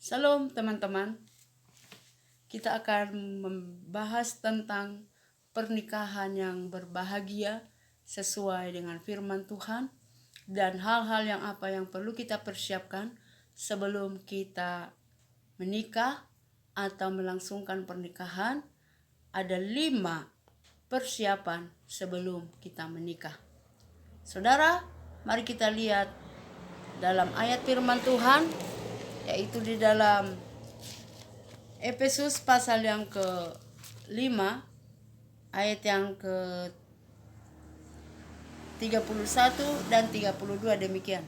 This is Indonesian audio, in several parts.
Salam teman-teman, kita akan membahas tentang pernikahan yang berbahagia sesuai dengan firman Tuhan dan hal-hal yang perlu kita persiapkan sebelum kita menikah atau melangsungkan pernikahan. Ada 5 persiapan sebelum kita menikah. Saudara, mari kita lihat dalam ayat firman Tuhan, yaitu di dalam Efesus pasal yang ke-5 ayat yang ke-31 dan 32 demikian.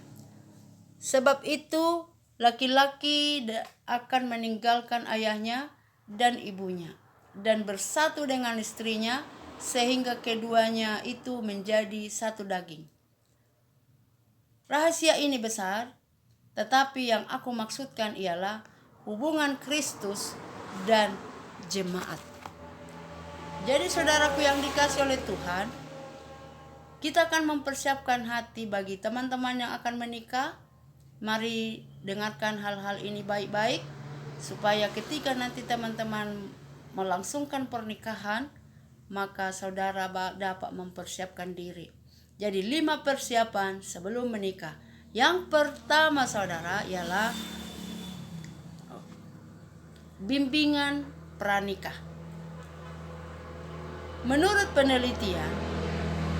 Sebab itu laki-laki akan meninggalkan ayahnya dan ibunya dan bersatu dengan istrinya, sehingga keduanya itu menjadi satu daging. Rahasia ini besar, tetapi yang aku maksudkan ialah hubungan Kristus dan jemaat. Jadi saudaraku yang dikasihi oleh Tuhan, kita akan mempersiapkan hati bagi teman-teman yang akan menikah. Mari dengarkan hal-hal ini baik-baik, supaya ketika nanti teman-teman melangsungkan pernikahan, maka saudara dapat mempersiapkan diri. Jadi 5 persiapan sebelum menikah. Yang pertama saudara ialah bimbingan pranikah. Menurut penelitian,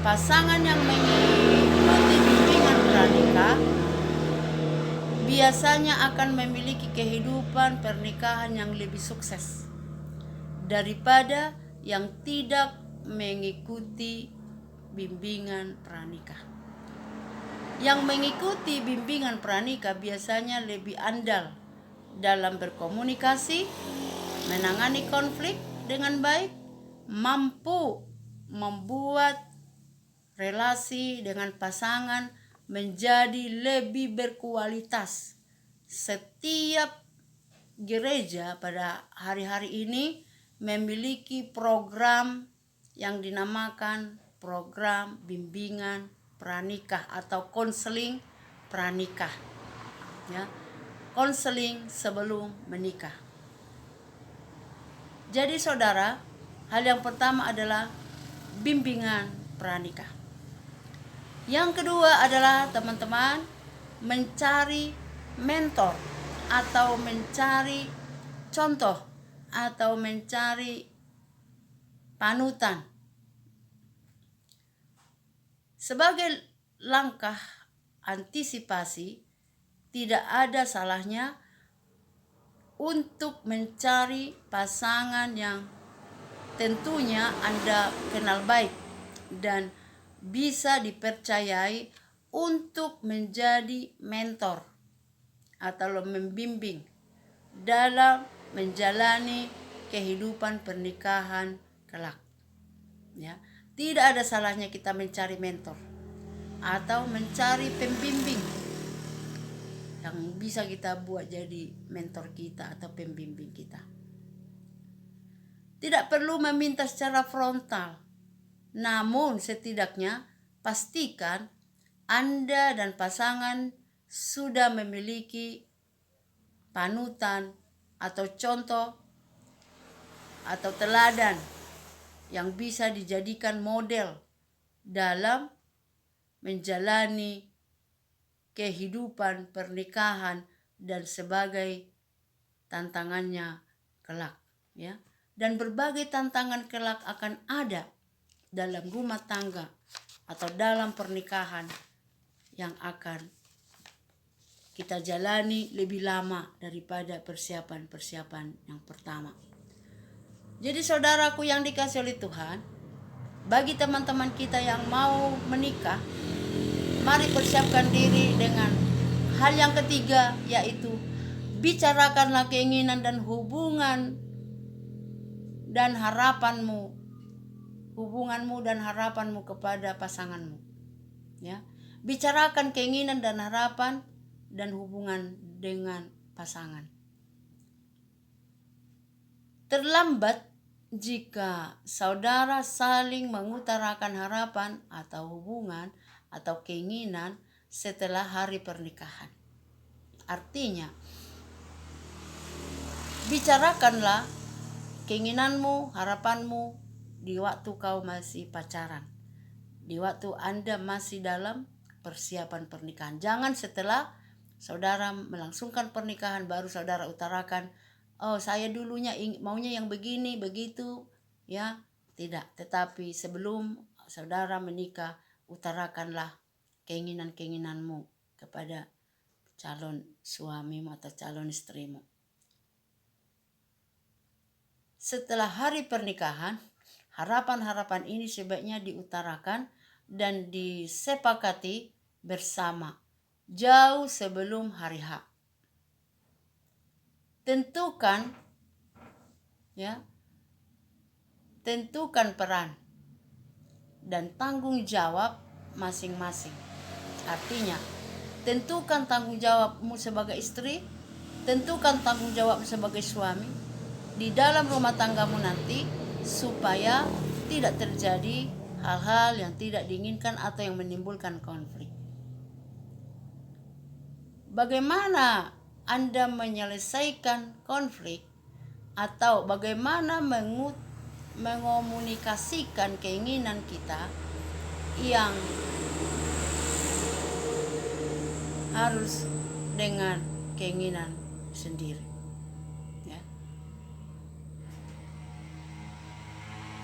pasangan yang mengikuti bimbingan pranikah biasanya akan memiliki kehidupan pernikahan yang lebih sukses daripada yang tidak mengikuti bimbingan pranikah. Yang mengikuti bimbingan pranikah biasanya lebih andal dalam berkomunikasi, menangani konflik dengan baik, mampu membuat relasi dengan pasangan menjadi lebih berkualitas. Setiap gereja pada hari-hari ini memiliki program yang dinamakan program bimbingan pranikah atau konseling pranikah, ya, konseling sebelum menikah. Jadi saudara, hal yang pertama adalah bimbingan pranikah. Yang kedua adalah teman-teman mencari mentor atau mencari contoh atau mencari panutan. Sebagai langkah antisipasi, tidak ada salahnya untuk mencari pasangan yang tentunya Anda kenal baik dan bisa dipercayai untuk menjadi mentor atau membimbing dalam menjalani kehidupan pernikahan kelak. Ya, tidak ada salahnya kita mencari mentor atau mencari pembimbing yang bisa kita buat jadi mentor kita atau pembimbing kita. Tidak perlu meminta secara frontal, namun setidaknya pastikan Anda dan pasangan sudah memiliki panutan atau contoh atau teladan yang bisa dijadikan model dalam menjalani kehidupan pernikahan dan sebagai tantangannya kelak, ya. Dan berbagai tantangan kelak akan ada dalam rumah tangga atau dalam pernikahan yang akan kita jalani lebih lama daripada persiapan-persiapan yang pertama. Jadi saudaraku yang dikasihi oleh Tuhan, bagi teman-teman kita yang mau menikah, mari persiapkan diri dengan hal yang ketiga, yaitu bicarakanlah keinginan dan hubunganmu dan harapanmu kepada pasanganmu. Ya, bicarakan keinginan dan harapan dan hubungan dengan pasangan. Terlambat jika saudara saling mengutarakan harapan atau hubungan atau keinginan setelah hari pernikahan. Artinya, bicarakanlah keinginanmu, harapanmu di waktu kau masih pacaran, di waktu Anda masih dalam persiapan pernikahan. Jangan setelah saudara melangsungkan pernikahan baru saudara utarakan, oh saya dulunya maunya yang begini, begitu, ya. Tidak, tetapi sebelum saudara menikah, utarakanlah keinginan-keinginanmu kepada calon suamimu atau calon istrimu. Setelah hari pernikahan, harapan-harapan ini sebaiknya diutarakan dan disepakati bersama jauh sebelum hari H. Tentukan peran dan tanggung jawab masing-masing. Artinya, tentukan tanggung jawabmu sebagai istri, tentukan tanggung jawabmu sebagai suami di dalam rumah tanggamu nanti, supaya tidak terjadi hal-hal yang tidak diinginkan atau yang menimbulkan konflik. Bagaimana Anda menyelesaikan konflik atau bagaimana mengomunikasikan keinginan kita yang harus dengan keinginan sendiri, ya.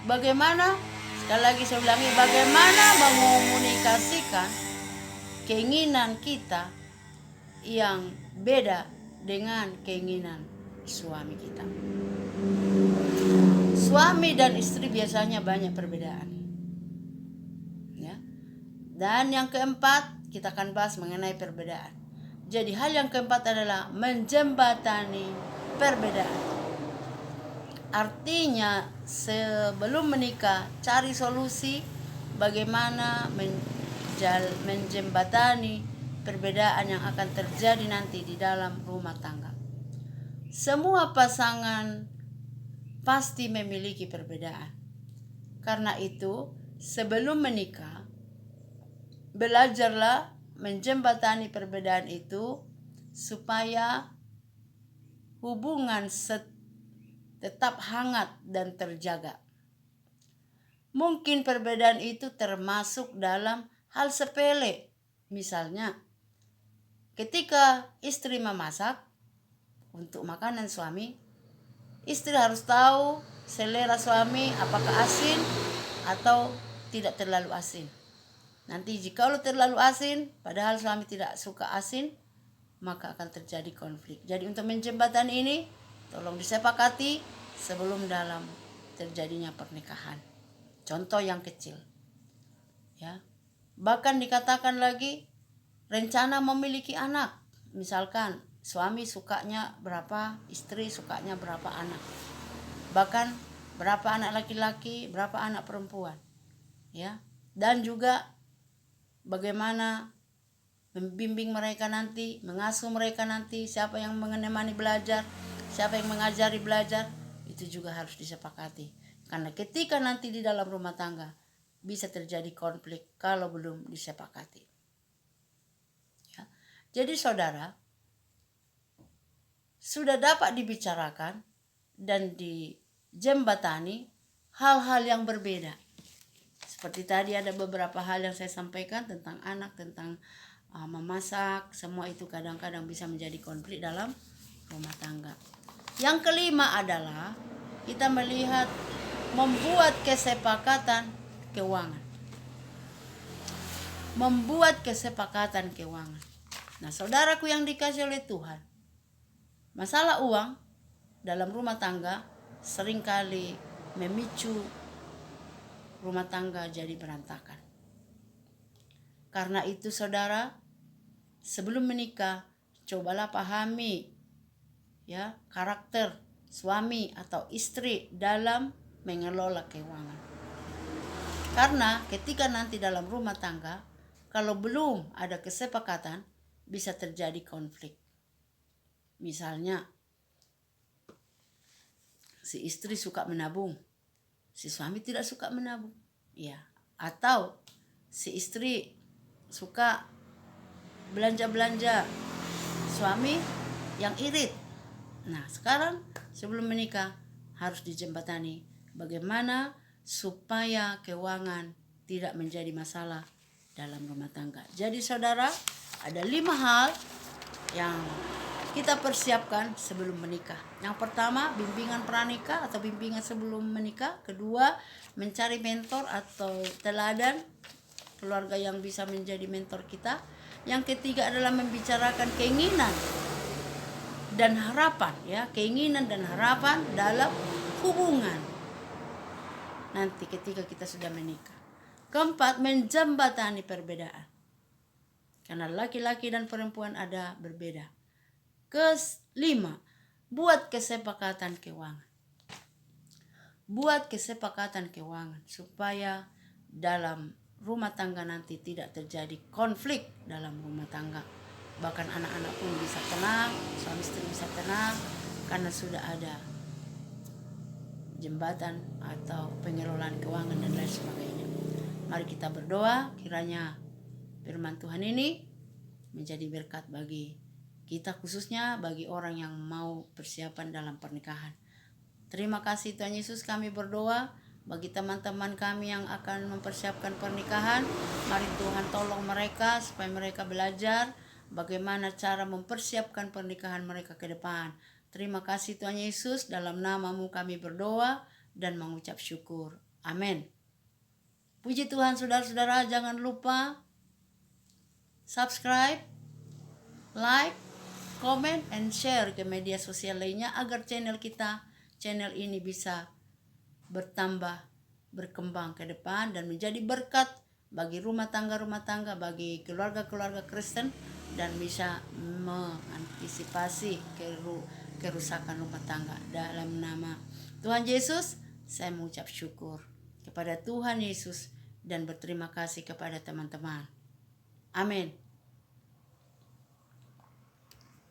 Bagaimana, sekali lagi saya ulangi, bagaimana mengomunikasikan keinginan kita yang beda dengan keinginan suami kita. Suami dan istri biasanya banyak perbedaan, ya. Dan yang keempat, kita akan bahas mengenai perbedaan. Jadi hal yang keempat adalah menjembatani perbedaan. Artinya sebelum menikah, cari solusi bagaimana menjembatani perbedaan yang akan terjadi nanti di dalam rumah tangga. Semua pasangan pasti memiliki perbedaan. Karena itu, sebelum menikah, belajarlah menjembatani perbedaan itu supaya hubungan tetap hangat dan terjaga. Mungkin perbedaan itu termasuk dalam hal sepele. Misalnya, ketika istri memasak untuk makanan suami, istri harus tahu selera suami apakah asin atau tidak terlalu asin. Nanti jika terlalu asin, padahal suami tidak suka asin, maka akan terjadi konflik. Jadi untuk menjembatani ini, tolong disepakati sebelum dalam terjadinya pernikahan. Contoh yang kecil, ya. Bahkan dikatakan lagi rencana memiliki anak. Misalkan suami sukanya berapa, istri sukanya berapa anak. Bahkan berapa anak laki-laki, berapa anak perempuan, ya. Dan juga bagaimana membimbing mereka nanti, mengasuh mereka nanti, siapa yang menemani belajar, siapa yang mengajari belajar, itu juga harus disepakati. Karena ketika nanti di dalam rumah tangga bisa terjadi konflik kalau belum disepakati. Ya. Jadi saudara, sudah dapat dibicarakan dan dijembatani hal-hal yang berbeda. Seperti tadi ada beberapa hal yang saya sampaikan tentang anak, tentang memasak, semua itu kadang-kadang bisa menjadi konflik dalam rumah tangga. Yang kelima adalah kita melihat membuat kesepakatan keuangan. Membuat kesepakatan keuangan. Nah, saudaraku yang dikasihi oleh Tuhan, masalah uang dalam rumah tangga seringkali memicu rumah tangga jadi berantakan. Karena itu saudara, sebelum menikah, cobalah pahami ya karakter suami atau istri dalam mengelola keuangan. Karena ketika nanti dalam rumah tangga, kalau belum ada kesepakatan, bisa terjadi konflik. Misalnya, si istri suka menabung, si suami tidak suka menabung, ya. Atau si istri suka belanja-belanja, suami yang irit. Nah, sekarang sebelum menikah harus dijembatani. Bagaimana supaya keuangan tidak menjadi masalah dalam rumah tangga. Jadi saudara, ada 5 hal yang kita persiapkan sebelum menikah. Yang pertama, bimbingan pranikah atau bimbingan sebelum menikah. Kedua, mencari mentor atau teladan keluarga yang bisa menjadi mentor kita. Yang ketiga adalah membicarakan keinginan dan harapan, ya, keinginan dan harapan dalam hubungan nanti ketika kita sudah menikah. Keempat, menjembatani perbedaan. Karena laki-laki dan perempuan ada berbeda. Kelima, buat kesepakatan keuangan. Buat kesepakatan keuangan supaya dalam rumah tangga nanti tidak terjadi konflik dalam rumah tangga. Bahkan anak-anak pun bisa tenang, suami istri bisa tenang karena sudah ada jembatan atau pengelolaan keuangan dan lain sebagainya. Mari kita berdoa kiranya firman Tuhan ini menjadi berkat bagi kita, khususnya bagi orang yang mau persiapan dalam pernikahan. Terima kasih Tuhan Yesus, kami berdoa bagi teman-teman kami yang akan mempersiapkan pernikahan. Mari Tuhan tolong mereka supaya mereka belajar bagaimana cara mempersiapkan pernikahan mereka ke depan. Terima kasih Tuhan Yesus, dalam nama-Mu kami berdoa dan mengucap syukur. Amin. Puji Tuhan saudara-saudara, jangan lupa subscribe, like, comment, and share ke media sosial lainnya agar channel ini bisa bertambah, berkembang ke depan dan menjadi berkat bagi rumah tangga, bagi keluarga-keluarga Kristen, dan bisa mengantisipasi kerusakan rumah tangga. Dalam nama Tuhan Yesus, saya mengucap syukur kepada Tuhan Yesus dan berterima kasih kepada teman-teman. Amin.